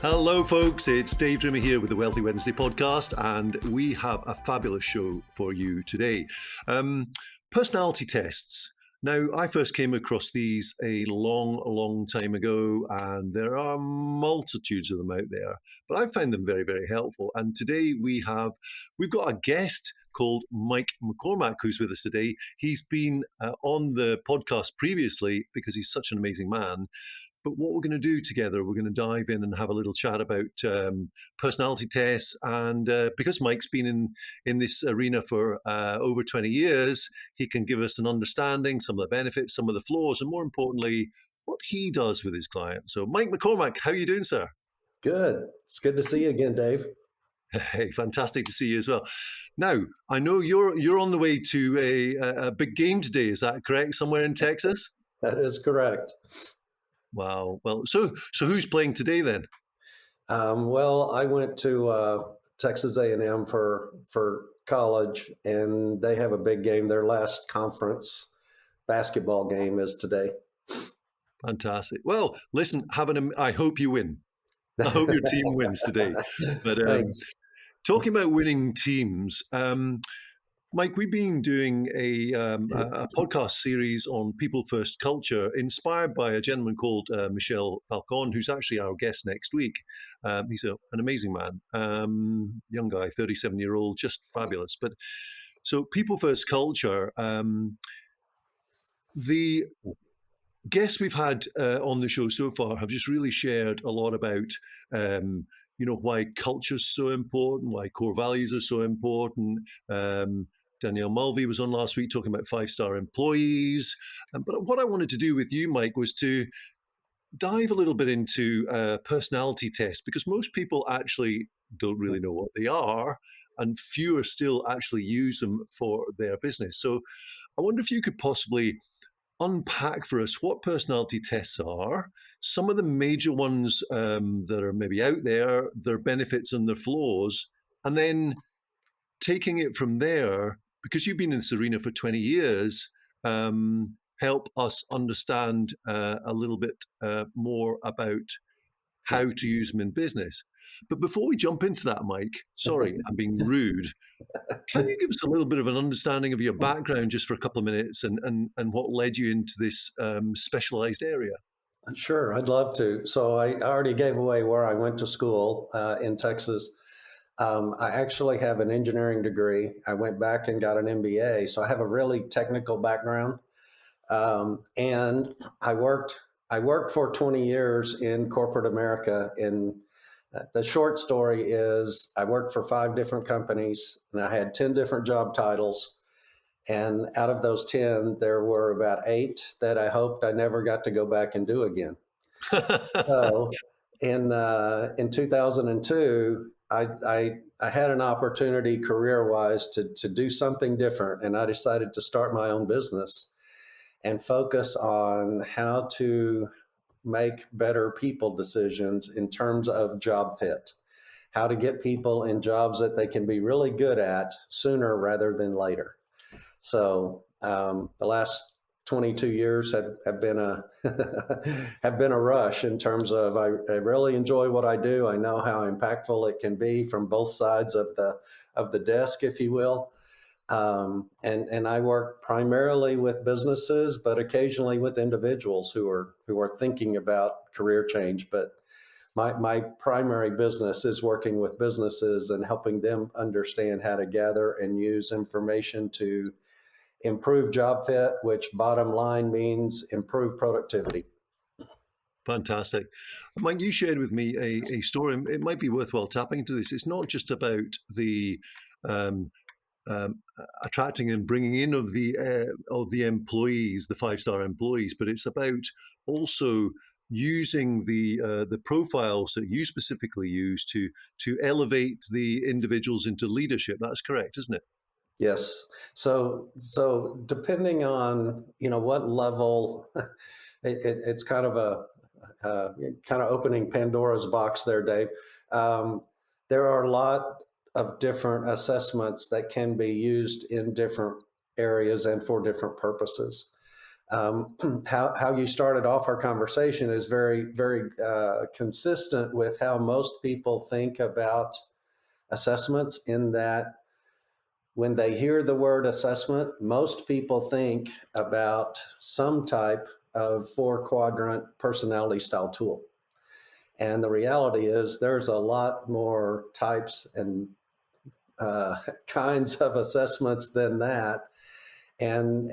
Hello, folks. It's Dave Drimmie here with the Wealthy Wednesday podcast, and we have a fabulous show for you today. Personality tests. Now, I first came across these a long time ago, and there are multitudes of them out there, but I find them very, very helpful. And today we've got a guest called Mike McCormack, who's with us today. He's been on the podcast previously because he's such an amazing man. But what we're going to do together, we're going to dive in and have a little chat about personality tests. And because Mike's been in this arena for over 20 years, he can give us an understanding, some of the benefits, some of the flaws, and more importantly, what he does with his clients. So Mike McCormack, how are you doing, sir? Good. It's good to see you again, Dave. Hey, fantastic to see you as well. Now, I know you're on the way to a big game today. Is that correct? Somewhere in Texas? That is correct. Wow. Well, so who's playing today then? Well, I went to Texas A&M for college, and they have a big game. Their last conference basketball game is today. Fantastic. Well, listen, I hope you win. I hope your team wins today. But talking about winning teams, Mike, we've been doing a podcast series on people first culture, inspired by a gentleman called Michel Falcon, who's actually our guest next week. He's an amazing man, young guy, 37-year-old, just fabulous. But so people first culture, the guests we've had on the show so far have just really shared a lot about why culture is so important, why core values are so important. Danielle Mulvey was on last week talking about 5-star employees. But what I wanted to do with you, Mike, was to dive a little bit into personality tests, because most people actually don't really know what they are, and fewer still actually use them for their business. So I wonder if you could possibly unpack for us what personality tests are, some of the major ones that are maybe out there, their benefits and their flaws, and then taking it from there, because you've been in this arena for 20 years, help us understand a little bit more about how to use them in business. But before we jump into that, Mike, sorry, I'm being rude. Can you give us a little bit of an understanding of your background just for a couple of minutes and what led you into this specialized area? Sure, I'd love to. So I already gave away where I went to school in Texas. I actually have an engineering degree. I went back and got an MBA. So I have a really technical background. And I worked for 20 years in corporate America. And the short story is I worked for 5 different companies, and I had 10 different job titles. And out of those 10, there were about 8 that I hoped I never got to go back and do again. So in 2002, I had an opportunity career-wise to do something different, and I decided to start my own business and focus on how to make better people decisions in terms of job fit, how to get people in jobs that they can be really good at sooner rather than later. So the last 22 years have been a have been a rush in terms of I really enjoy what I do. I know how impactful it can be from both sides of the desk, if you will. And I work primarily with businesses, but occasionally with individuals who are thinking about career change. But my primary business is working with businesses and helping them understand how to gather and use information to improve job fit, which bottom line means improve productivity. Fantastic. Mike, you shared with me a story. It might be worthwhile tapping into this. It's not just about the attracting and bringing in of the employees, the 5-star employees, but it's about also using the profiles that you specifically use to elevate the individuals into leadership. That's correct, isn't it? Yes. So depending on what level, it's kind of opening Pandora's box there, Dave. There are a lot of different assessments that can be used in different areas and for different purposes. How you started off our conversation is very consistent with how most people think about assessments, in that when they hear the word assessment, most people think about some type of 4-quadrant personality style tool. And the reality is there's a lot more types and kinds of assessments than that. And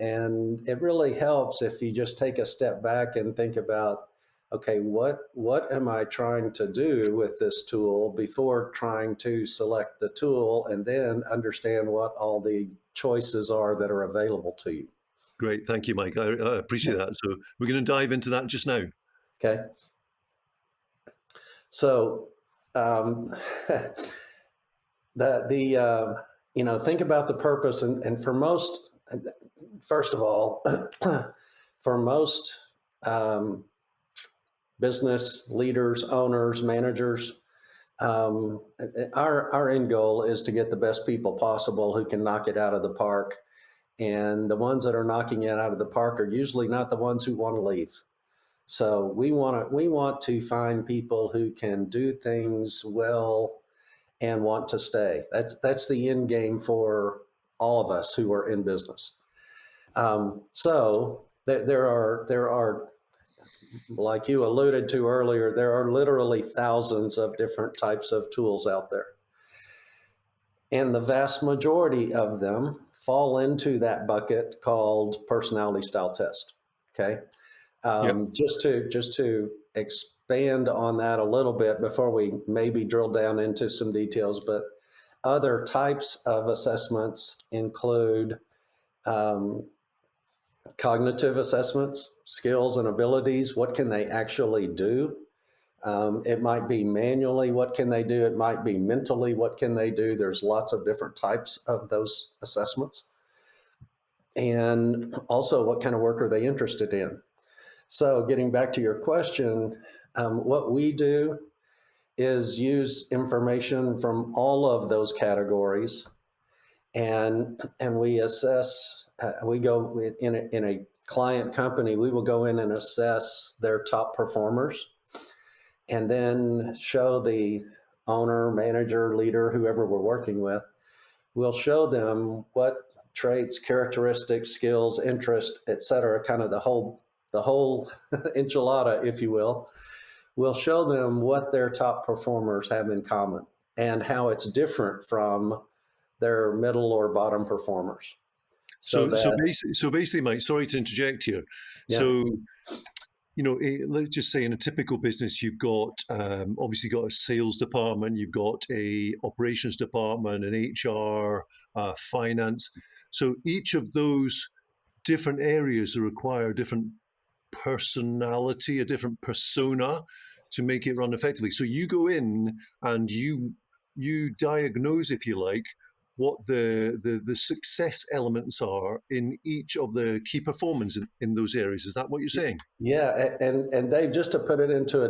it really helps if you just take a step back and think about, okay, what am I trying to do with this tool before trying to select the tool, and then understand what all the choices are that are available to you. Great. Thank you, Mike. I appreciate that. So we're going to dive into that just now. Okay. So think about the purpose, and for most, first of all, for most business leaders, owners, managers, our end goal is to get the best people possible who can knock it out of the park. And the ones that are knocking it out of the park are usually not the ones who want to leave. So we want to find people who can do things well and want to stay. That's the end game for all of us who are in business. So there are, like you alluded to earlier, there are literally thousands of different types of tools out there. And the vast majority of them fall into that bucket called personality style test. Okay. Just to expand on that a little bit before we maybe drill down into some details, but other types of assessments include cognitive assessments, skills and abilities. What can they actually do? It might be manually, what can they do? It might be mentally, what can they do? There's lots of different types of those assessments. And also, what kind of work are they interested in? So getting back to your question, what we do is use information from all of those categories, and we assess. We go in a client company. We will go in and assess their top performers, and then show the owner, manager, leader, whoever we're working with. We'll show them what traits, characteristics, skills, interest, et cetera, kind of the whole enchilada, if you will. We'll show them what their top performers have in common and how it's different from their middle or bottom performers. So basically, Mike, sorry to interject here. Yeah. So, let's just say in a typical business, you've got obviously got a sales department, you've got a operations department, an HR, finance. So each of those different areas require different personality, a different persona to make it run effectively. So you go in and you diagnose, if you like, what the success elements are in each of the key performance in those areas. Is that what you're saying? Yeah, and Dave, just to put it into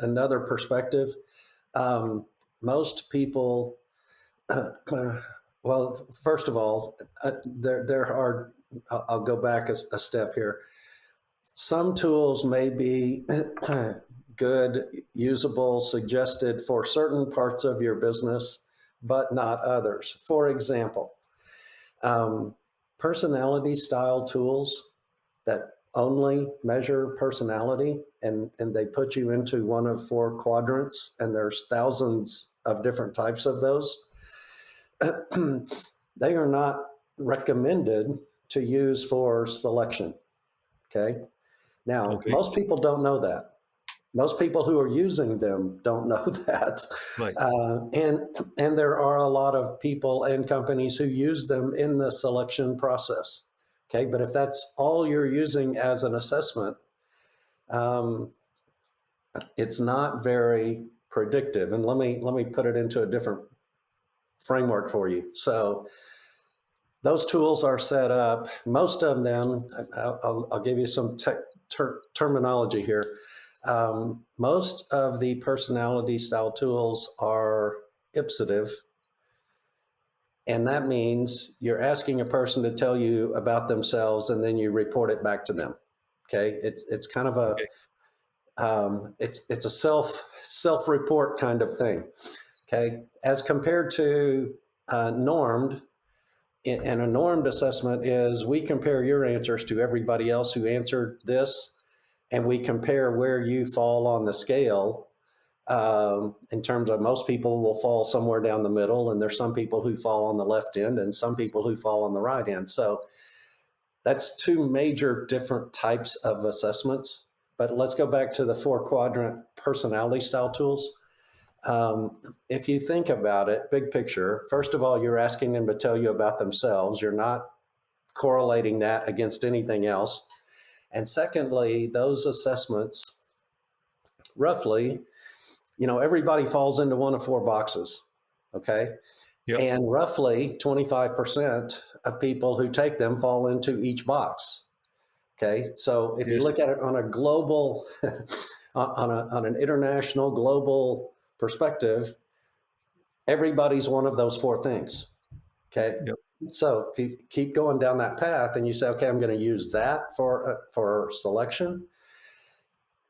another perspective, most people, well, first of all, there are, I'll go back a step here. Some tools may be good, usable, suggested for certain parts of your business, but not others. For example, personality style tools that only measure personality, and they put you into one of 4 quadrants, and there's thousands of different types of those. They are not recommended to use for selection. Okay. Now, most people don't know that. Most people who are using them don't know that. Right. And there are a lot of people and companies who use them in the selection process. Okay, but if that's all you're using as an assessment, it's not very predictive. And let me put it into a different framework for you. So those tools are set up. Most of them, I'll give you some terminology here. Most of the personality style tools are ipsative, And that means you're asking a person to tell you about themselves and then you report it back to them. Okay. It's kind of a, Okay. it's a self-report kind of thing. Okay. As compared to normed, and a normed assessment is we compare your answers to everybody else who answered this, and we compare where you fall on the scale. In terms of, most people will fall somewhere down the middle, and there's some people who fall on the left end and some people who fall on the right end. So that's two major different types of assessments. But let's go back to the 4-quadrant personality style tools. If you think about it, big picture, first of all, you're asking them to tell you about themselves. You're not correlating that against anything else. And secondly, those assessments, roughly, everybody falls into one of 4 boxes. Okay. Yep. And roughly 25% of people who take them fall into each box. Okay. So if you look at it on a global, on an international global perspective, everybody's one of those 4 things. Okay. Yep. So if you keep going down that path and you say, okay, I'm going to use that for selection.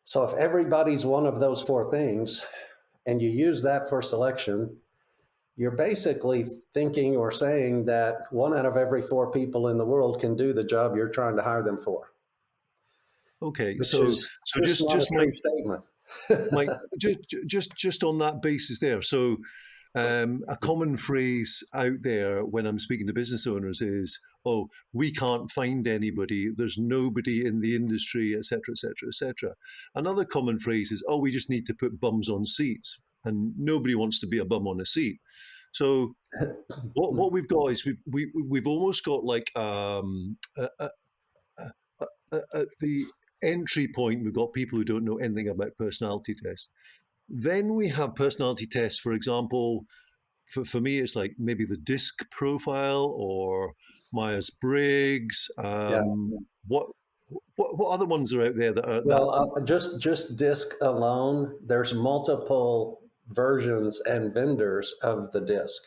So if everybody's one of those 4 things and you use that for selection, you're basically thinking or saying that 1 out of every 4 people in the world can do the job you're trying to hire them for. Okay. Which So is just not a true statement. Mike, just on that basis there. So a common phrase out there when I'm speaking to business owners is, "Oh, we can't find anybody. There's nobody in the industry, etc., etc., etc." Another common phrase is, "Oh, we just need to put bums on seats," and nobody wants to be a bum on a seat. So what we've got is we've almost got like at the entry point, we've got people who don't know anything about personality tests. Then we have personality tests, for example, for me, it's like maybe the DISC profile or Myers-Briggs. Yeah. What other ones are out there that are Well, just DISC alone, there's multiple versions and vendors of the DISC.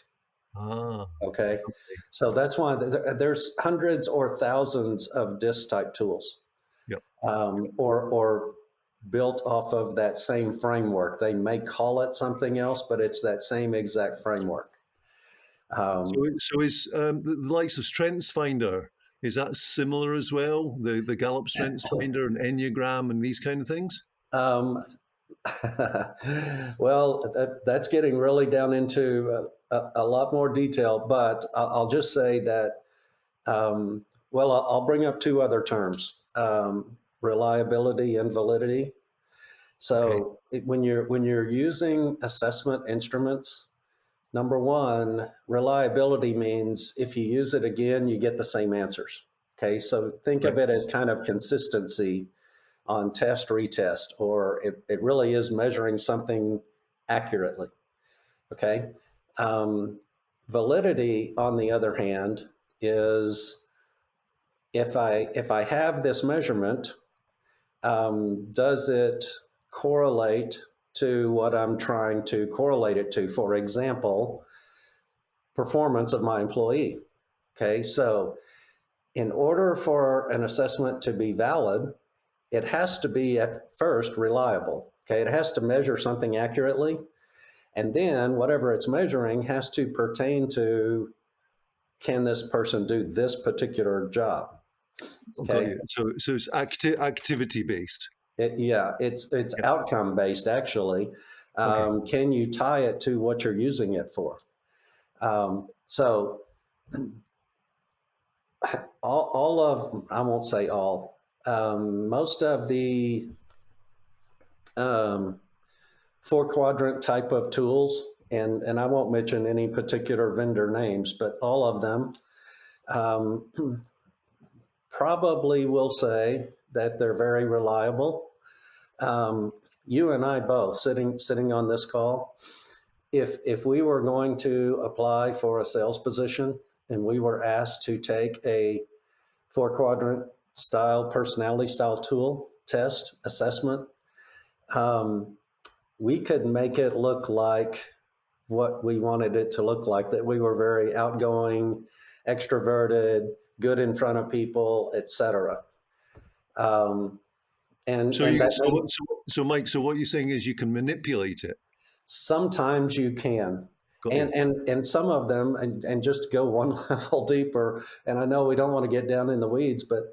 Ah, Okay. okay. So that's why there's hundreds or thousands of DISC type tools, Yep. or built off of that same framework. They may call it something else, but it's that same exact framework. So is the likes of StrengthsFinder, is that similar as well? The Gallup StrengthsFinder and Enneagram and these kind of things? Um, well, that's getting really down into a lot more detail, but I'll just say that, well, I'll bring up 2 other terms, reliability and validity. So when you're using assessment instruments, number 1, reliability means if you use it again, you get the same answers. Okay, so think of it as kind of consistency on test, retest, or it really is measuring something accurately. Okay. Validity, on the other hand, is if I have this measurement, does it correlate to what I'm trying to correlate it to? For example, performance of my employee. Okay, so in order for an assessment to be valid, it has to be at first reliable. Okay, it has to measure something accurately, and then whatever it's measuring has to pertain to, can this person do this particular job? Okay, So it's activity based. it's outcome based actually. Can you tie it to what you're using it for? So all of, I won't say all, most of the 4-quadrant type of tools, and I won't mention any particular vendor names, but all of them probably will say that they're very reliable. You and I both sitting on this call, if we were going to apply for a sales position and we were asked to take a 4-quadrant style personality style tool test assessment, we could make it look like what we wanted it to look like, that we were very outgoing, extroverted, good in front of people, etc. Um, So and you, that so, so, so Mike, so what you're saying is you can manipulate it. sometimes you can. Got you. And some of them, and just to go one level deeper, and I know we don't want to get down in the weeds, but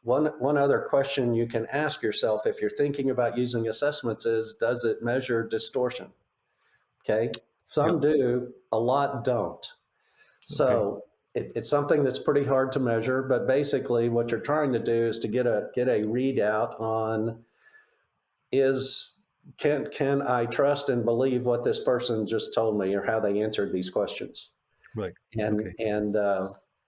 one other question you can ask yourself if you're thinking about using assessments is, does it measure distortion? Okay, Yep. some do, a lot don't. Okay. So it's something that's pretty hard to measure, but basically what you're trying to do is to get a readout on, is, can I trust and believe what this person just told me, or how they answered these questions? Right. Okay. And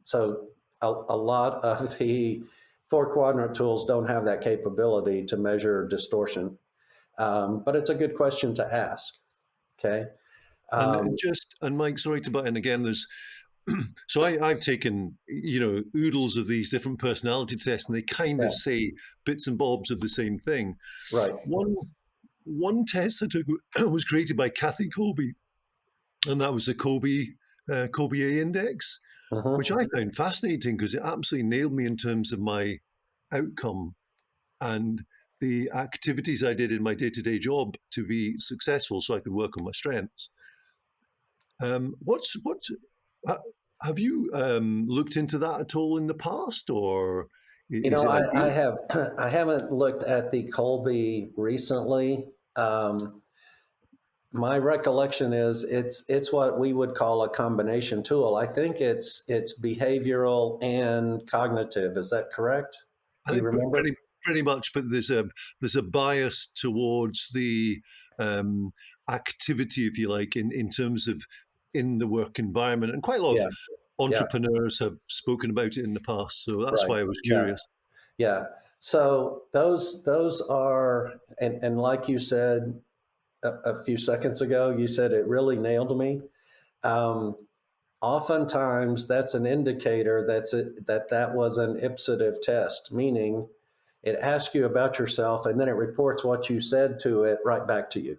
so a lot of the four quadrant tools don't have that capability to measure distortion, but it's a good question to ask. Okay. And Um, just, and Mike, sorry to butt in again. There's, so I've taken, oodles of these different personality tests, and they kind yeah, of say bits and bobs of the same thing. right. One test I took was created by Kathy Colby, and that was the Colby A index, which Hmm. I found fascinating because it absolutely nailed me in terms of my outcome and the activities I did in my day-to-day job to be successful, so I could work on my strengths. What's uh, have you looked into that at all in the past, or You is know, it like I you? have I haven't looked at the Colby recently. My recollection is it's what we would call a combination tool. I think it's behavioral and cognitive. Is that correct? I Do you think remember? pretty much, but there's a bias towards the um, activity, if you like, in terms of in the work environment, and quite a lot of Yeah, yeah, entrepreneurs have spoken about it in the past. So that's right. why I was Yeah, curious. yeah. So those are, and like you said a few seconds ago, you said it really nailed me. Um, Oftentimes that's an indicator that was an ipsative test, meaning it asks you about yourself and then it reports what you said to it right back to you.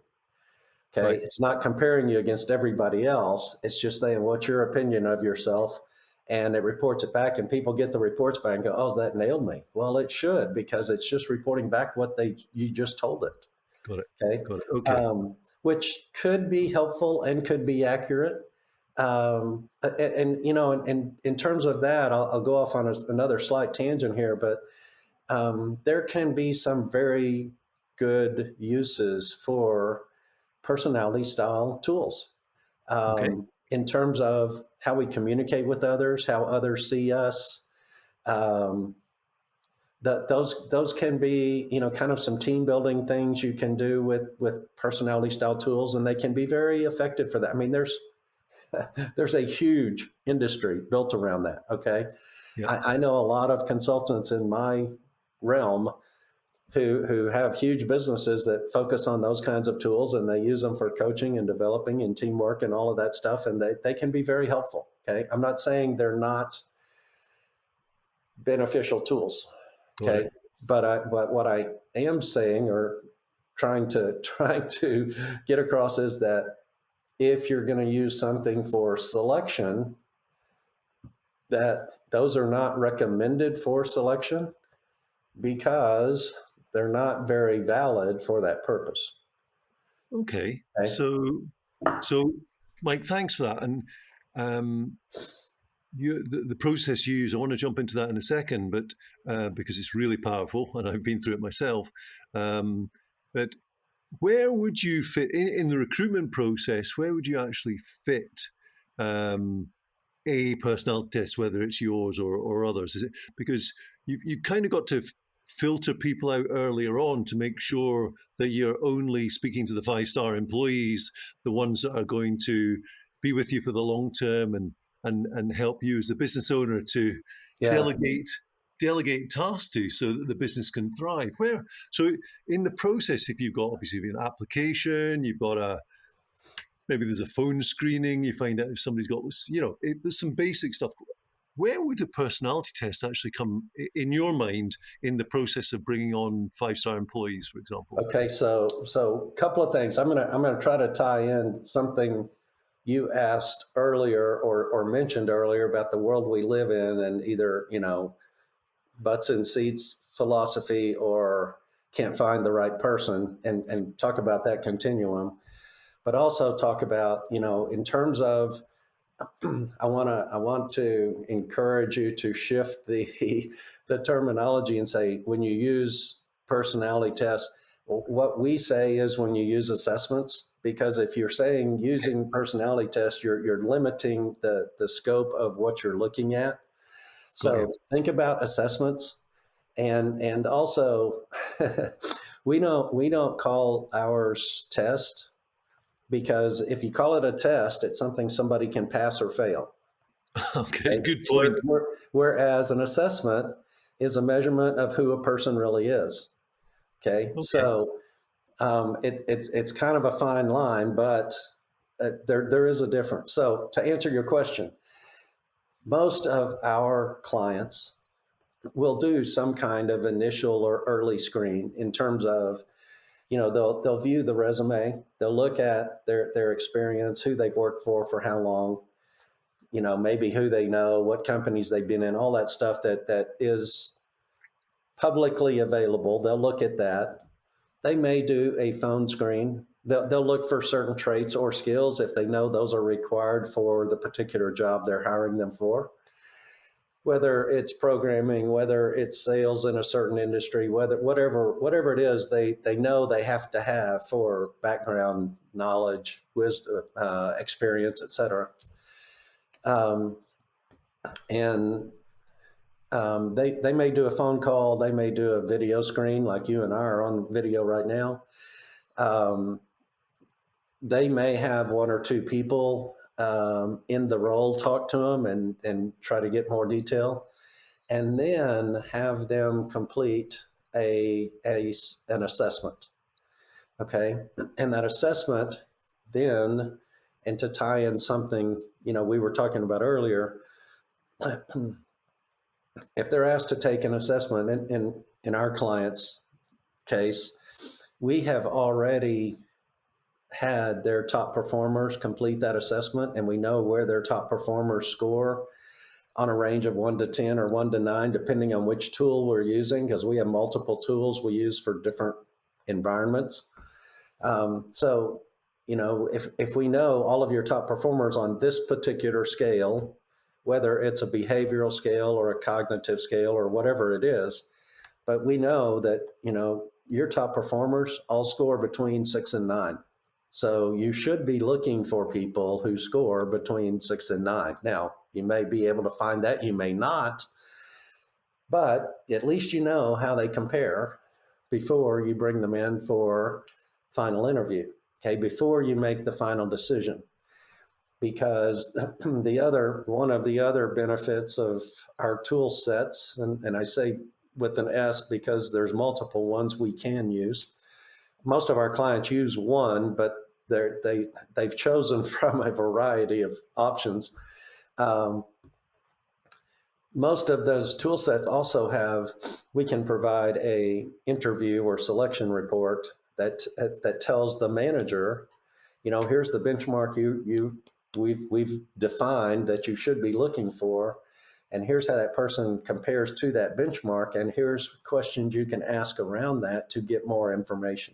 Okay. Right. It's not comparing you against everybody else. It's just saying, what's your opinion of yourself? And it reports it back, and people get the reports back and go, oh, that nailed me. Well, it should, because it's just reporting back what you just told it. Got it. Okay. Got it. Okay. Which could be helpful and could be accurate. And in terms of that, I'll go off on another slight tangent here, but there can be some very good uses for personality style tools, Okay. in terms of how we communicate with others, how others see us. Um, those can be, kind of some team building things you can do with personality style tools, and they can be very effective for that. I mean, there's a huge industry built around that. Okay. Yeah. I know a lot of consultants in my realm who have huge businesses that focus on those kinds of tools, and they use them for coaching and developing and teamwork and all of that stuff. And they can be very helpful. Okay. I'm not saying they're not beneficial tools. Got it. Okay. But what I am saying, or trying to get across, is that if you're going to use something for selection, that those are not recommended for selection, because they're not very valid for that purpose. Okay. Okay. So, Mike, thanks for that. And um, the process you use, I want to jump into that in a second, but because it's really powerful and I've been through it myself. Um, but where would you fit in the recruitment process? Where would you actually fit um, a personality test, whether it's yours or others? Is it because you've kind of got to filter people out earlier on to make sure that you're only speaking to the 5-star employees, the ones that are going to be with you for the long term and help you as a business owner to Yeah. delegate delegate tasks to so that the business can thrive. Where so in the process, if you've got obviously an application, you've got a maybe there's a phone screening, you find out if somebody's got if there's some basic stuff. where would a personality test actually come in your mind in the process of bringing on 5-star employees, for example? Okay, so a couple of things. I'm gonna try to tie in something you asked earlier or mentioned earlier about the world we live in, and either butts in seats philosophy or can't find the right person, and talk about that continuum, but also talk about in terms of I want to encourage you to shift the the terminology and say when you use personality tests, what we say is when you use assessments, because if you're saying using personality tests, you're limiting the scope of what you're looking at. Got you. So think about assessments, and also we don't call ours test, because if you call it a test, it's something somebody can pass or fail. Okay, Okay? good point. Whereas an assessment is a measurement of who a person really is. Okay, Okay. so it's kind of a fine line, but there is a difference. So to answer your question, most of our clients will do some kind of initial or early screen in terms of they'll view the resume, they'll look at their experience, who they've worked for how long, maybe who they know, what companies they've been in, all that stuff that is publicly available. They'll look at that. They may do a phone screen. They'll look for certain traits or skills if they know those are required for the particular job they're hiring them for. Whether it's programming, whether it's sales in a certain industry, whatever it is, they know they have to have for background knowledge, wisdom, experience, etc. Um, and they may do a phone call, they may do a video screen like you and I are on video right now. Um, they may have one or two people in the role talk to them and try to get more detail, and then have them complete an assessment. Okay, and that assessment then, and to tie in something we were talking about earlier, if they're asked to take an assessment in our client's case, we have already had their top performers complete that assessment, and we know where their top performers score on a range of 1 to 10 or 1 to 9, depending on which tool we're using, because we have multiple tools we use for different environments. So, if we know all of your top performers on this particular scale, whether it's a behavioral scale or a cognitive scale or whatever it is, but we know that, your top performers all score between 6 and 9. So you should be looking for people who score between 6 and 9. Now, you may be able to find that, you may not, but at least you know how they compare before you bring them in for final interview, okay, before you make the final decision. Because one of the other benefits of our tool sets, and I say with an S because there's multiple ones we can use. Most of our clients use one, but they've chosen from a variety of options. Most of those tool sets also we can provide a interview or selection report that tells the manager, here's the benchmark we've defined that you should be looking for, and here's how that person compares to that benchmark, and here's questions you can ask around that to get more information.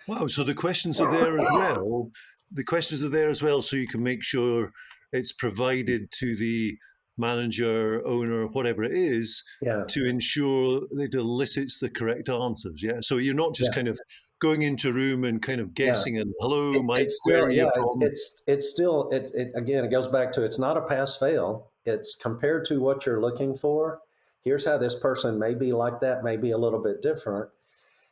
Wow. So the questions are there as well. The questions are there as well, so you can make sure it's provided to the manager, owner, whatever it is, Yeah, to ensure that it elicits the correct answers. Yeah. So you're not just yeah, kind of going into a room and kind of yeah. guessing and hello, Mike, It's where still, are yeah, you from? it's still, again, it goes back to, it's not a pass fail. It's compared to what you're looking for. Here's how this person may be like that, may be a little bit different.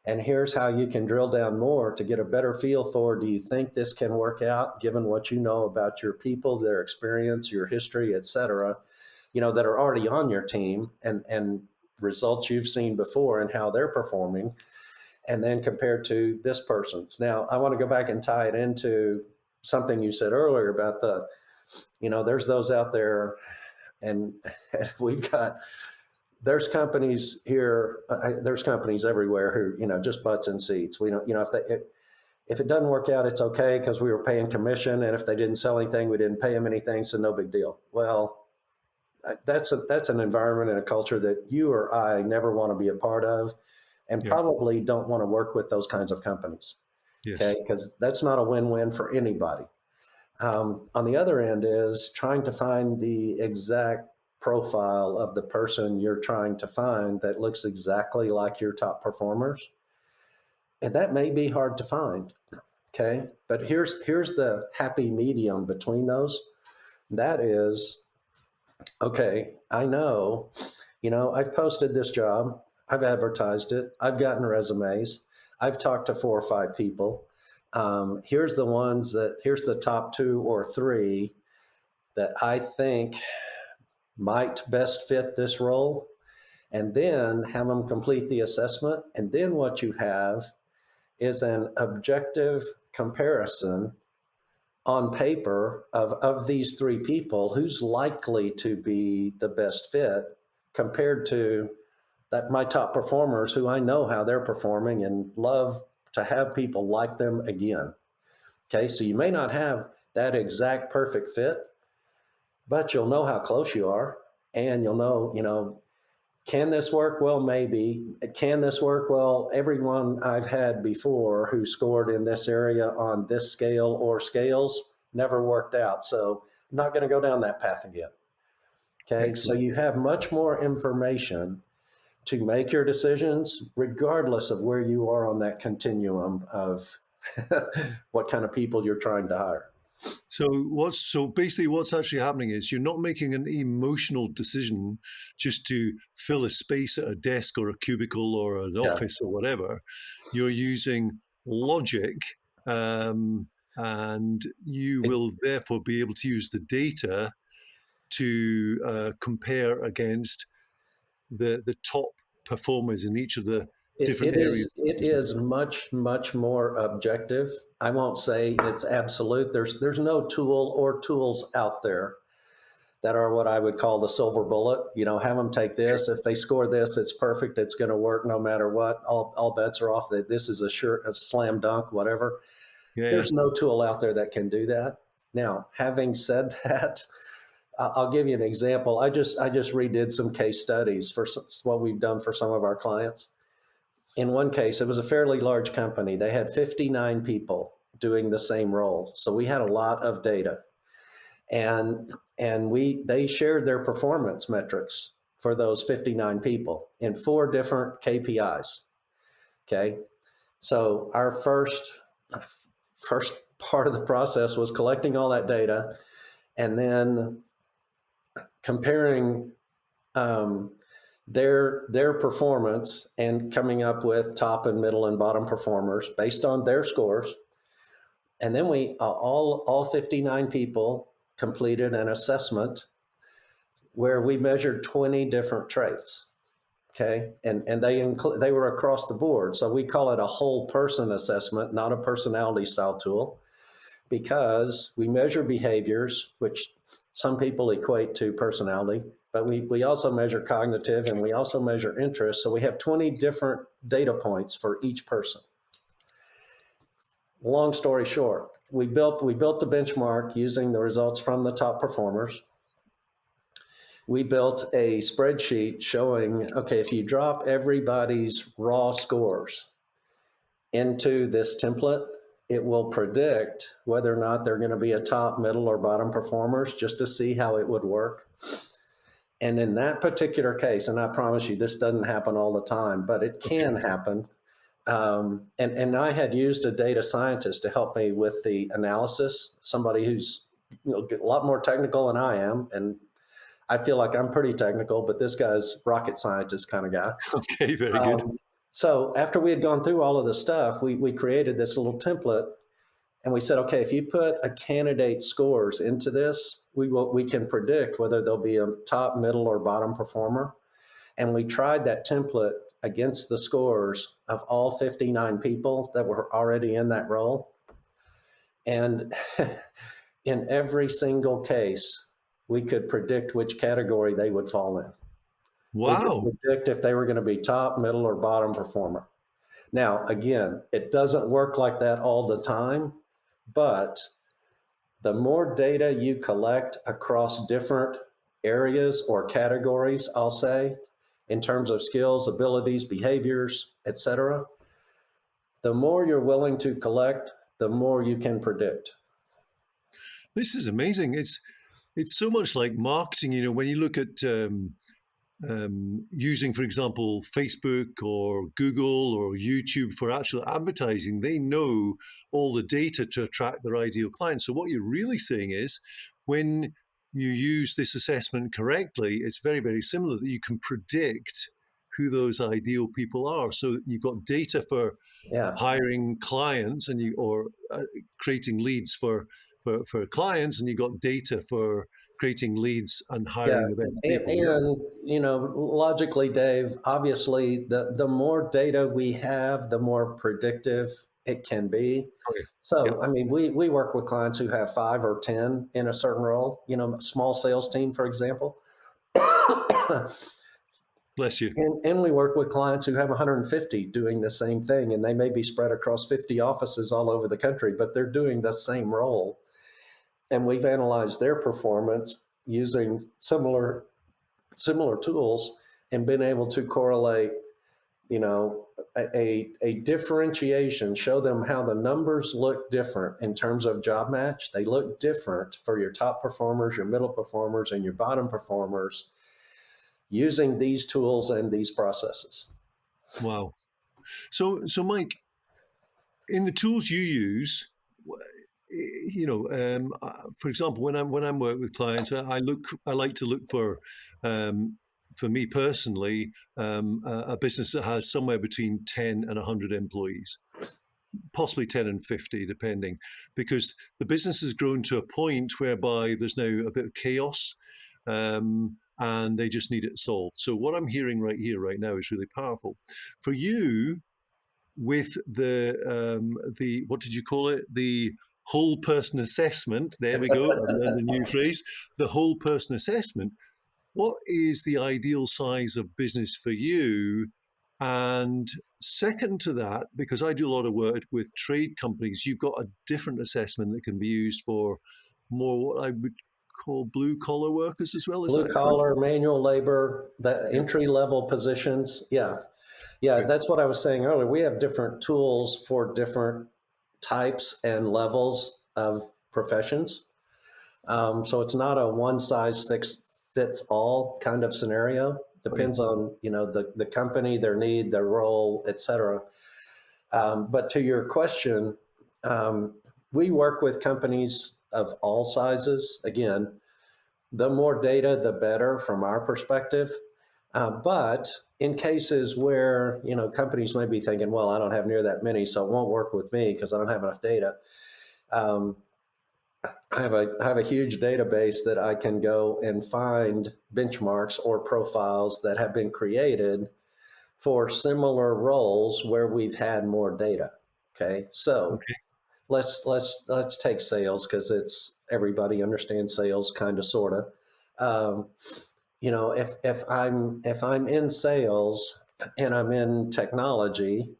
And here's how you can drill down more to get a better feel for, do you think this can work out given what you know about your people, their experience, your history, et cetera, that are already on your team, and results you've seen before and how they're performing, and then compared to this person's. Now, I want to go back and tie it into something you said earlier about there's those out there and we've got, there's companies here, there's companies everywhere who, just butts in seats. We don't, if it doesn't work out, it's okay because we were paying commission. And if they didn't sell anything, we didn't pay them anything. So no big deal. Well, that's an environment and a culture that you or I never want to be a part of, and probably don't want to work with those kinds of companies. Yes. Okay. Because that's not a win-win for anybody. On the other end is trying to find the exact profile of the person you're trying to find that looks exactly like your top performers. And that may be hard to find. Okay. But here's the happy medium between those. That is, okay, I know, I've posted this job, I've advertised it, I've gotten resumes, I've talked to 4 or 5 people. Here's the top 2 or 3 that I think might best fit this role, and then have them complete the assessment. And then what you have is an objective comparison on paper of these 3 people, who's likely to be the best fit compared to that my top performers, who I know how they're performing and love to have people like them again. Okay, so you may not have that exact perfect fit, but you'll know how close you are, and you'll know, can this work? Well, maybe. Can this work? Well, everyone I've had before who scored in this area on this scale or scales never worked out. So I'm not going to go down that path again. Okay. Excellent. So you have much more information to make your decisions, regardless of where you are on that continuum of what kind of people you're trying to hire. So basically what's actually happening is you're not making an emotional decision just to fill a space at a desk or a cubicle or an office or whatever. You're using logic, and you will therefore be able to use the data to compare against the top performers in each of the different areas. It is much, much more objective. I won't say it's absolute. There's no tool or tools out there that are what I would call the silver bullet. Have them take this. Sure. If they score this, it's perfect. It's going to work no matter what. All bets are off. That this is a slam dunk, whatever. Yeah. There's no tool out there that can do that. Now, having said that, I'll give you an example. I just redid some case studies for what we've done for some of our clients. In one case, it was a fairly large company. They had 59 people doing the same role. So we had a lot of data. And they shared their performance metrics for those 59 people in 4 different KPIs. Okay. So our first part of the process was collecting all that data and then comparing their performance and coming up with top and middle and bottom performers based on their scores. And then we all 59 people completed an assessment where we measured 20 different traits. Okay. And they were across the board. So we call it a whole person assessment, not a personality style tool, because we measure behaviors, which some people equate to personality, but we also measure cognitive, and we also measure interest. So we have 20 different data points for each person. Long story short, we built the benchmark using the results from the top performers. We built a spreadsheet showing, okay, if you drop everybody's raw scores into this template, it will predict whether or not they're going to be a top, middle, or bottom performers, just to see how it would work. And in that particular case, and I promise you this doesn't happen all the time, but it can happen. And I had used a data scientist to help me with the analysis, somebody who's a lot more technical than I am. And I feel like I'm pretty technical, but this guy's rocket scientist kind of guy. Okay, very good. So after we had gone through all of the stuff, we created this little template, and we said, okay, if you put a candidate's scores into this, we can predict whether they'll be a top, middle, or bottom performer. And we tried that template against the scores of all 59 people that were already in that role. And in every single case, we could predict which category they would fall in. We could Wow. predict if they were going to be top, middle, or bottom performer. Now, again, it doesn't work like that all the time, but the more data you collect across different areas or categories, I'll say, in terms of skills, abilities, behaviors, etc., the more you're willing to collect, the more you can predict. This is amazing. It's so much like marketing. You know, when you look at using, for example, Facebook or Google or YouTube for actual advertising, they know all the data to attract their ideal clients. So what you're really saying is, when you use this assessment correctly, it's very, very similar that you can predict who those ideal people are. So you've got data for Yeah. hiring clients and creating leads for clients, and you got data for creating leads and hiring the best people. And you know, logically, Dave, obviously, the more data we have, the more predictive it can be. Okay. So, Yep. I mean, we work with clients who have 5 or 10 in a certain role, you know, a small sales team, for example. Bless you. And we work with clients who have 150 doing the same thing, and they may be spread across 50 offices all over the country, but they're doing the same role. And we've analyzed their performance using similar tools and been able to correlate, you know, a differentiation, show them how the numbers look different in terms of job match. They look different for your top performers, your middle performers, and your bottom performers using these tools and these processes. Wow. So Mike, in the tools you use, you know, for example, when I'm working with clients, I like to look for me personally, a business that has somewhere between 10 and 100 employees, possibly 10 and 50, depending, because the business has grown to a point whereby there's now a bit of chaos, and they just need it solved. So what I'm hearing right here, right now, is really powerful. For you, with the what did you call it? The whole person assessment. There we go. And then the new phrase, the whole person assessment. What is the ideal size of business for you? And second to that, because I do a lot of work with trade companies, you've got a different assessment that can be used for more what I would call blue collar workers as well. Blue collar, manual labor, the entry level positions. Yeah. That's what I was saying earlier. We have different tools for different types and levels of professions. So it's not a one size fits all kind of scenario. Depends on, you know, the company, their need, their role, et cetera. But to your question, we work with companies of all sizes. Again, the more data, the better from our perspective. But in cases where, you know, companies may be thinking, well, I don't have near that many, so it won't work with me because I don't have enough data. I have a huge database that I can go and find benchmarks or profiles that have been created for similar roles where we've had more data. Okay, so let's take sales because it's everybody understands sales, kind of, sort of. You know, if I'm in sales and I'm in technology,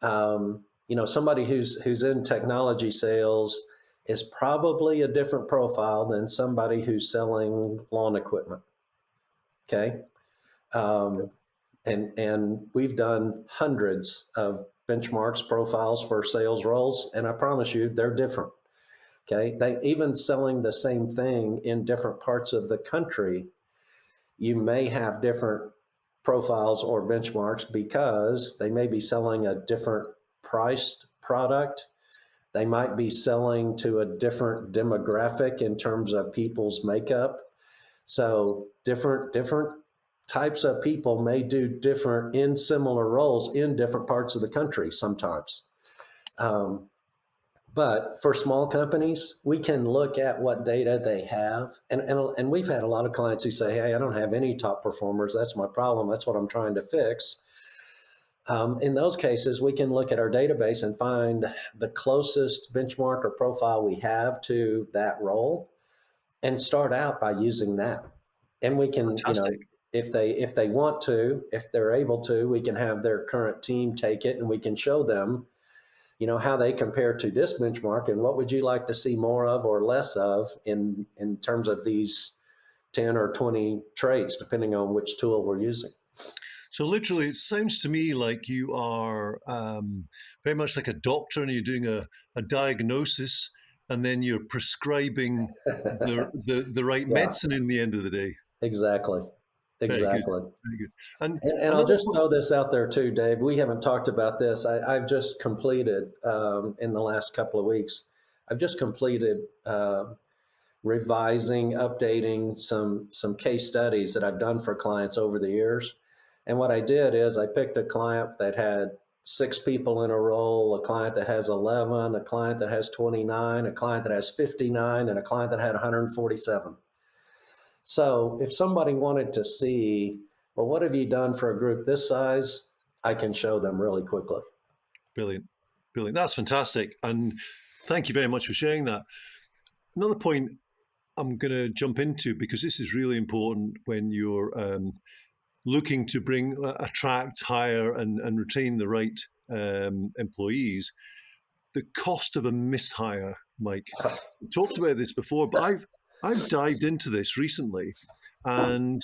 you know, somebody who's in technology sales is probably a different profile than somebody who's selling lawn equipment. Okay. And we've done hundreds of benchmarks, profiles for sales roles, and I promise you they're different. Okay. They even selling the same thing in different parts of the country, you may have different profiles or benchmarks because they may be selling a different priced product. They might be selling to a different demographic in terms of people's makeup. So different types of people may do different in similar roles in different parts of the country sometimes. But for small companies, we can look at what data they have. And we've had a lot of clients who say, hey, I don't have any top performers. That's my problem. That's what I'm trying to fix. In those cases, we can look at our database and find the closest benchmark or profile we have to that role and start out by using that. And we can, Fantastic. if they want to, if they're able to, we can have their current team take it and we can show them, how they compare to this benchmark and what would you like to see more of or less of in terms of these 10 or 20 traits, depending on which tool we're using. So literally, it sounds to me like you are very much like a doctor, and you're doing a diagnosis, and then you're prescribing the right Yeah, medicine in the end of the day. exactly. Very good, Exactly. very good. And And I'll another just throw this out there too, Dave. We haven't talked about this. I've just completed in the last couple of weeks. I've just completed revising, updating some case studies that I've done for clients over the years. And what I did is I picked a client that had 6 people in a role, a client that has 11, a client that has 29, a client that has 59, and a client that had 147. So if somebody wanted to see, well, what have you done for a group this size? I can show them really quickly. Brilliant, brilliant. That's fantastic, and thank you very much for sharing that. Another point I'm going to jump into, because this is really important when you're looking to attract, hire, and retain the right employees. The cost of a mishire, Mike. We talked about this before, but I've dived into this recently, and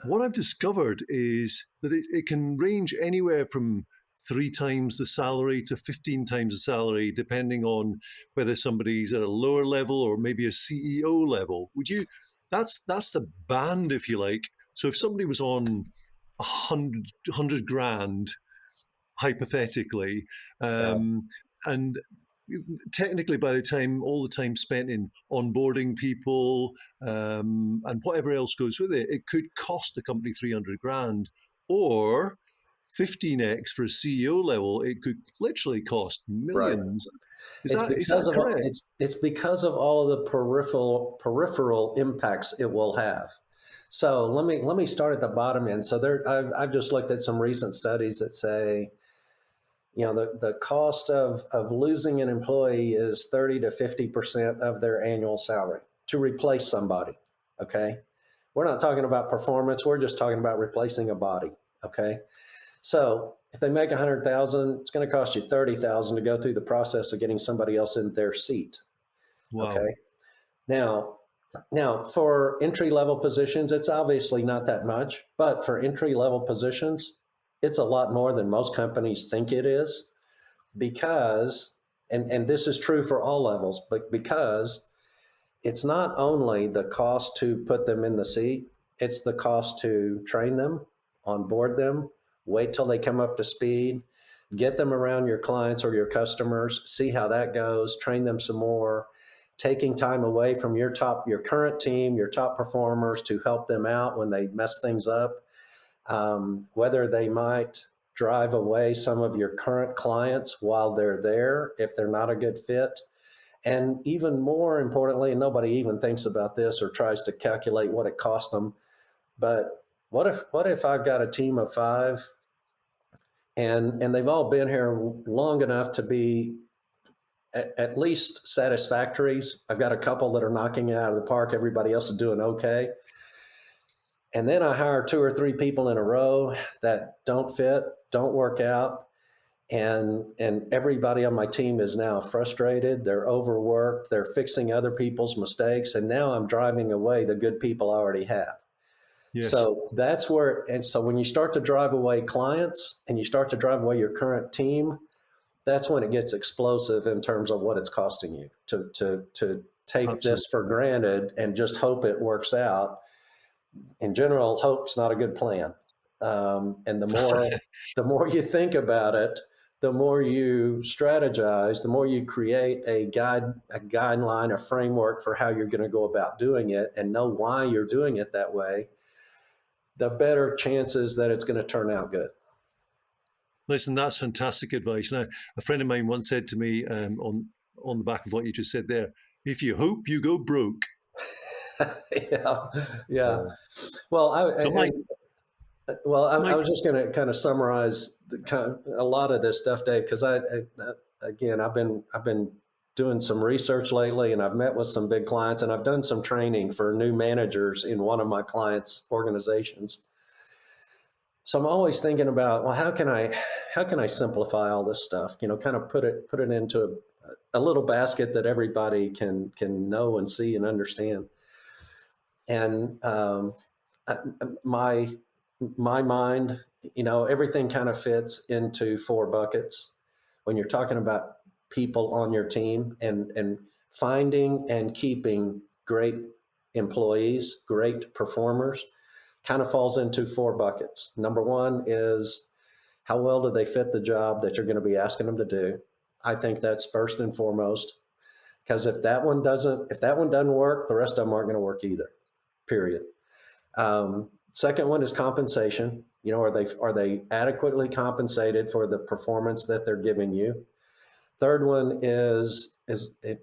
what I've discovered is that it can range anywhere from 3 times the salary to 15 times the salary, depending on whether somebody's at a lower level or maybe a CEO level. That's the band, if you like. So if somebody was on 100 grand, hypothetically, Yeah. and technically by the time all the time spent in onboarding people and whatever else goes with it, it could cost the company 300 grand, or 15x for a CEO level, it could literally cost Right. millions. Is It's that because of correct? it's because of all of the peripheral impacts it will have. So let me start at the bottom end. So I've just looked at some recent studies that say, the cost of losing an employee is 30 to 50% of their annual salary to replace somebody. Okay. We're not talking about performance. We're just talking about replacing a body. Okay. So if they make 100,000, it's going to cost you 30,000 to go through the process of getting somebody else in their seat. Wow. Okay. Now, for entry level positions, it's obviously not that much, but for entry level positions, it's a lot more than most companies think it is, because, and this is true for all levels, but because it's not only the cost to put them in the seat, it's the cost to train them, onboard them, wait till they come up to speed, get them around your clients or your customers, see how that goes, train them some more, taking time away from your current team, your top performers, to help them out when they mess things up. Whether they might drive away some of your current clients while they're there if they're not a good fit. And even more importantly, and nobody even thinks about this or tries to calculate what it cost them, but what if I've got a team of 5 and they've all been here long enough to be at least satisfactory. I've got a couple that are knocking it out of the park. Everybody else is doing okay. And then I hire 2 or 3 people in a row that don't fit, don't work out. And everybody on my team is now frustrated. They're overworked. They're fixing other people's mistakes. And now I'm driving away the good people I already have. Yes. So that's where, and so when you start to drive away clients and you start to drive away your current team, that's when it gets explosive in terms of what it's costing you to take Absolutely. this for granted and just hope it works out. In general, hope's not a good plan. And the more you think about it, the more you strategize, the more you create a guideline, a framework for how you're going to go about doing it, and know why you're doing it that way, the better chances that it's going to turn out good. Listen, that's fantastic advice. Now, a friend of mine once said to me, on the back of what you just said there, if you hope, you go broke. Yeah, yeah. Well, So, Mike, I was just going to kind of summarize a lot of this stuff, Dave, because again, I've been doing some research lately, and I've met with some big clients, and I've done some training for new managers in one of my clients' organizations. So I'm always thinking about, well, how can I simplify all this stuff? Kind of put it into a little basket that everybody can know and see and understand. And my mind, everything kind of fits into 4 buckets. When you're talking about people on your team, and finding and keeping great employees, great performers, kind of falls into 4 buckets. Number 1 is, how well do they fit the job that you're going to be asking them to do? I think that's first and foremost, because if that one doesn't work, the rest of them aren't going to work either. Period. Second one is compensation. Are they adequately compensated for the performance that they're giving you? Third one is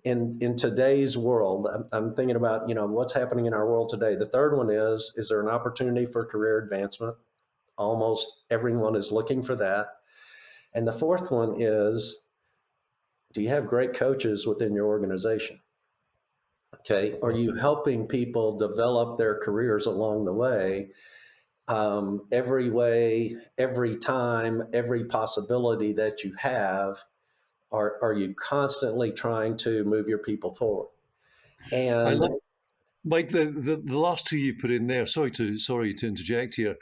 in today's world. I'm thinking about what's happening in our world today. The third one is there an opportunity for career advancement? Almost everyone is looking for that. And the fourth one is, do you have great coaches within your organization? Okay, are you helping people develop their careers along the way? Every time, every possibility that you have, are you constantly trying to move your people forward? I And like, Mike, the last 2 you've put in there. Sorry to interject here,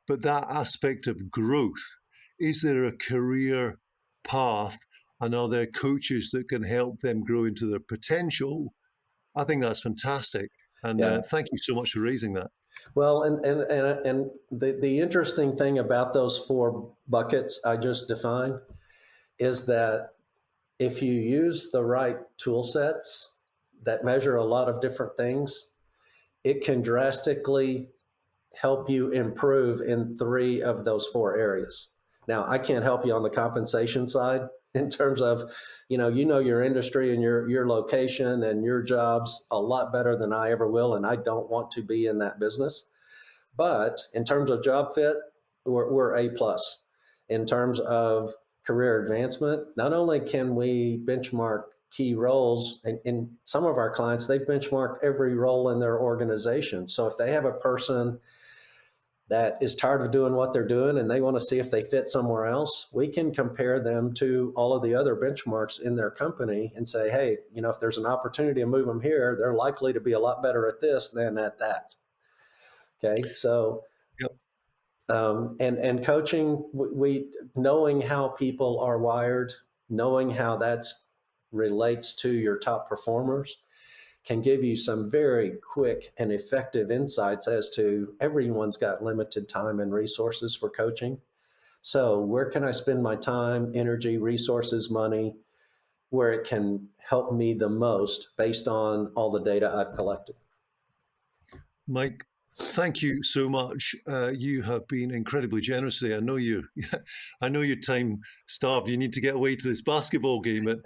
but that aspect of growth. Is there a career path, and are there coaches that can help them grow into their potential? I think that's fantastic, and yeah, thank you so much for raising that. well, and the interesting thing about those 4 buckets I just defined is that if you use the right tool sets that measure a lot of different things, it can drastically help you improve in 3 of those 4 areas. Now, I can't help you on the compensation side in terms of, your industry and your location and your jobs a lot better than I ever will, and I don't want to be in that business. But in terms of job fit, we're A plus. In terms of career advancement, not only can we benchmark key roles, and in some of our clients, they've benchmarked every role in their organization. So if they have a person that is tired of doing what they're doing and they want to see if they fit somewhere else, we can compare them to all of the other benchmarks in their company and say, hey, if there's an opportunity to move them here, they're likely to be a lot better at this than at that. Okay, so Yep. and coaching, we knowing how people are wired, knowing how that's relates to your top performers, can give you some very quick and effective insights as to everyone's got limited time and resources for coaching. So where can I spend my time, energy, resources, money, where it can help me the most based on all the data I've collected? Mike, thank you so much. You have been incredibly generous today. I know you're time starved. You need to get away to this basketball game, but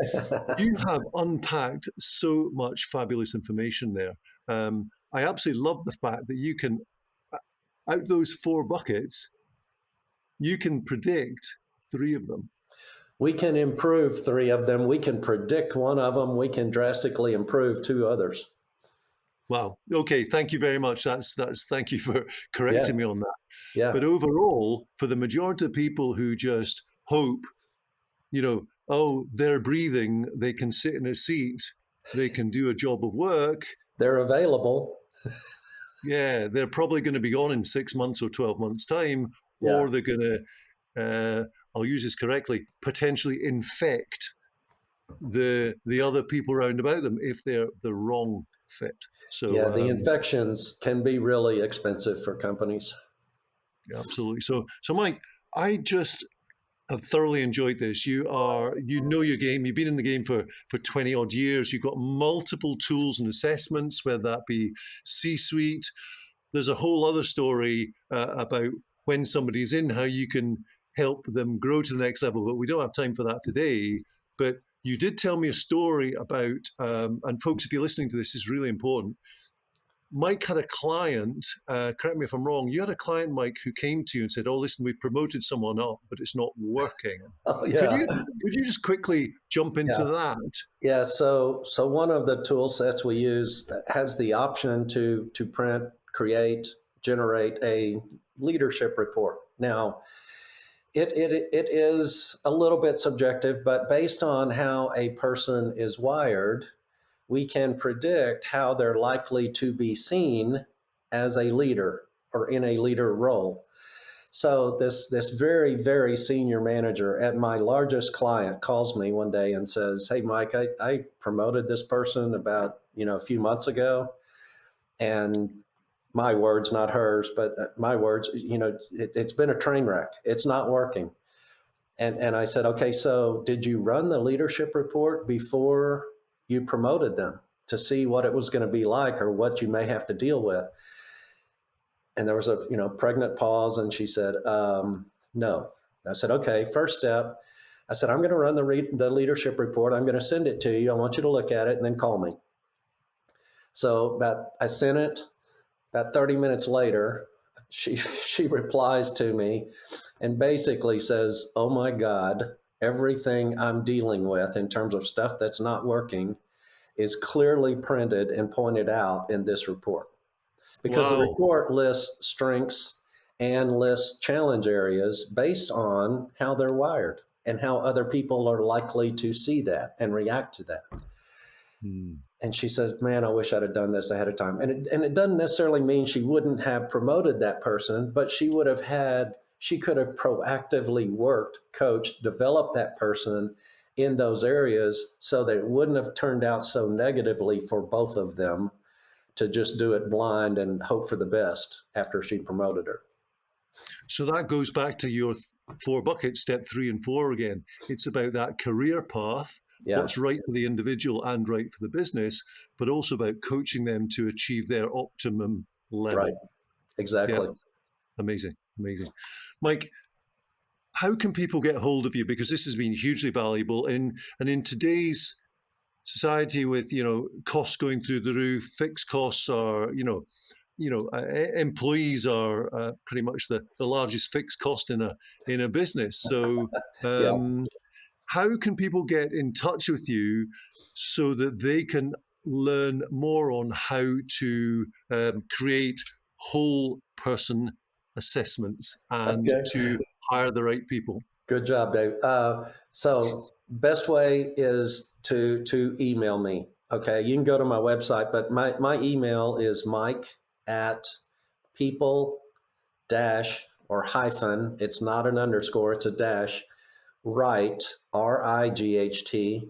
you have unpacked so much fabulous information there. I absolutely love the fact that you can, out those 4 buckets, you can predict 3 of them. We can improve 3 of them. We can predict 1 of them. We can drastically improve 2 others. Wow. Okay. Thank you very much. Thank you for correcting me on that. Yeah. But overall, for the majority of people who just hope, oh, they're breathing, they can sit in a seat, they can do a job of work. They're available. Yeah, they're probably going to be gone in 6 months or 12 months' time, or they're going to, I'll use this correctly, potentially infect the other people around about them if they're the wrong fit. So yeah, the infections can be really expensive for companies. Absolutely. So Mike, I just have thoroughly enjoyed this. You know your game. You've been in the game for 20 odd years. You've got multiple tools and assessments, whether that be C-suite. There's a whole other story about when somebody's in, how you can help them grow to the next level. But we don't have time for that today. But you did tell me a story about, and folks, if you're listening to this, is really important. Mike had a client, correct me if I'm wrong, you had a client, Mike, who came to you and said, oh, listen, we promoted someone up, but it's not working. Oh, Could yeah. you just quickly jump into Yeah. that? Yeah. So one of the tool sets we use has the option to print, create, generate a leadership report. Now, it is a little bit subjective, but based on how a person is wired, we can predict how they're likely to be seen as a leader or in a leader role. So this very, very senior manager at my largest client calls me one day and says, hey, Mike, I promoted this person about, a few months ago. And my words, not hers, but my words, it's been a train wreck. It's not working. And I said, okay, so did you run the leadership report before you promoted them to see what it was going to be like or what you may have to deal with? And there was a pregnant pause, and she said, no. I said, okay, first step. I said, I'm going to run the leadership report. I'm going to send it to you. I want you to look at it and then call me. So I sent it. About 30 minutes later, she replies to me and basically says, oh my God, everything I'm dealing with in terms of stuff that's not working is clearly printed and pointed out in this report. Because the Wow. report lists strengths and lists challenge areas based on how they're wired and how other people are likely to see that and react to that. And she says, man, I wish I'd have done this ahead of time. And it doesn't necessarily mean she wouldn't have promoted that person, but she could have proactively worked, coached, developed that person in those areas so that it wouldn't have turned out so negatively for both of them to just do it blind and hope for the best after she promoted her. So that goes back to your 4 buckets, step 3 and 4 again. It's about that career path, what's right for the individual and right for the business, but also about coaching them to achieve their optimum level. Right. Exactly. Yeah. Amazing. Mike, how can people get hold of you? Because this has been hugely valuable. And in today's society with, costs going through the roof, fixed costs are, employees are pretty much the largest fixed cost in a business. So how can people get in touch with you so that they can learn more on how to create whole person assessments and to hire the right people? Good job, Dave. So best way is to email me. Okay, you can go to my website, but my email is mike@people- or hyphen, it's not an underscore, it's a dash, right, RIGHT.com.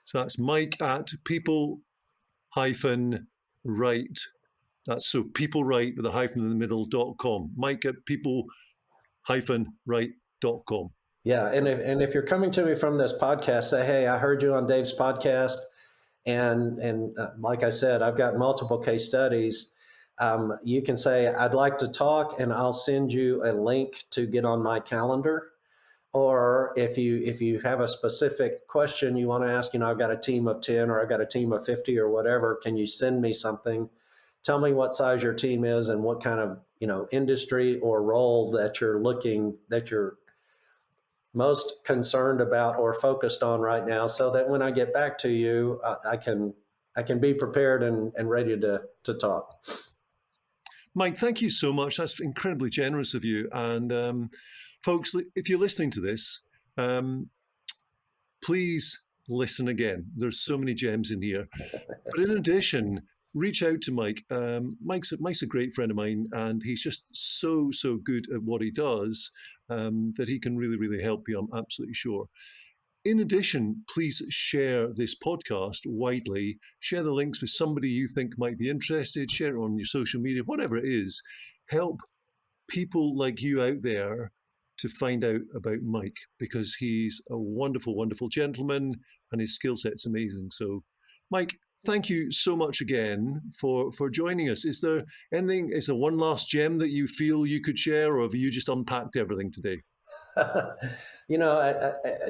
So that's Mike at people-right. That's so people right with a hyphen in the middle.com. Mike at people-right.com. Yeah, and if you're coming to me from this podcast, say, hey, I heard you on Dave's podcast, and like I said, I've got multiple case studies. You can say, I'd like to talk, and I'll send you a link to get on my calendar. Or if you have a specific question you want to ask, I've got a team of 10 or I've got a team of 50 or whatever, can you send me something? Tell me what size your team is and what kind of, industry or role that you're most concerned about or focused on right now, so that when I get back to you, I can be prepared and ready to talk. Mike, thank you so much. That's incredibly generous of you. And folks, if you're listening to this, please listen again. There's so many gems in here. But in addition, reach out to Mike. Mike's a great friend of mine, and he's just so good at what he does that he can really, really help you, I'm absolutely sure. In addition, please share this podcast widely. Share the links with somebody you think might be interested. Share it on your social media, whatever it is. Help people like you out there to find out about Mike, because he's a wonderful, wonderful gentleman and his skill set's amazing. So, Mike, thank you so much again for joining us. Is there one last gem that you feel you could share, or have you just unpacked everything today?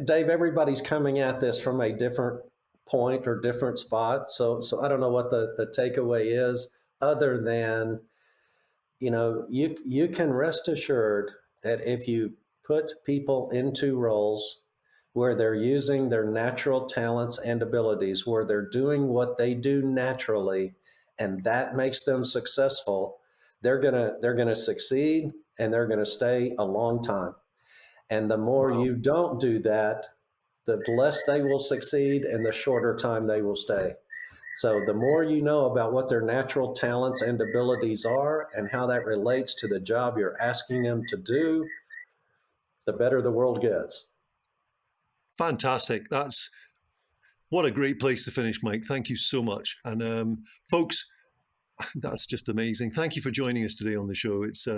Dave, everybody's coming at this from a different point or different spot. So I don't know what the takeaway is, other than, you can rest assured that if you put people into roles where they're using their natural talents and abilities, where they're doing what they do naturally, and that makes them successful, they're gonna succeed, and they're gonna stay a long time. And the more Wow. you don't do that, the less they will succeed and the shorter time they will stay. So the more you know about what their natural talents and abilities are and how that relates to the job you're asking them to do, the better the world gets. Fantastic. That's what a great place to finish, Mike. Thank you so much. And folks, that's just amazing. Thank you for joining us today on the show. It's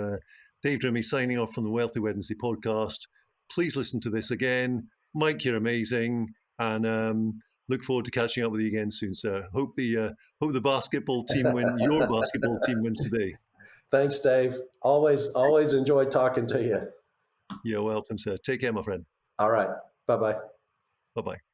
Dave Drimmie signing off from the Wealthy Wednesday podcast. Please listen to this again. Mike, you're amazing. And look forward to catching up with you again soon, sir. Hope the basketball team your basketball team wins today. Thanks, Dave. Always enjoy talking to you. You're welcome, sir. Take care, my friend. All right. Bye-bye. Bye-bye.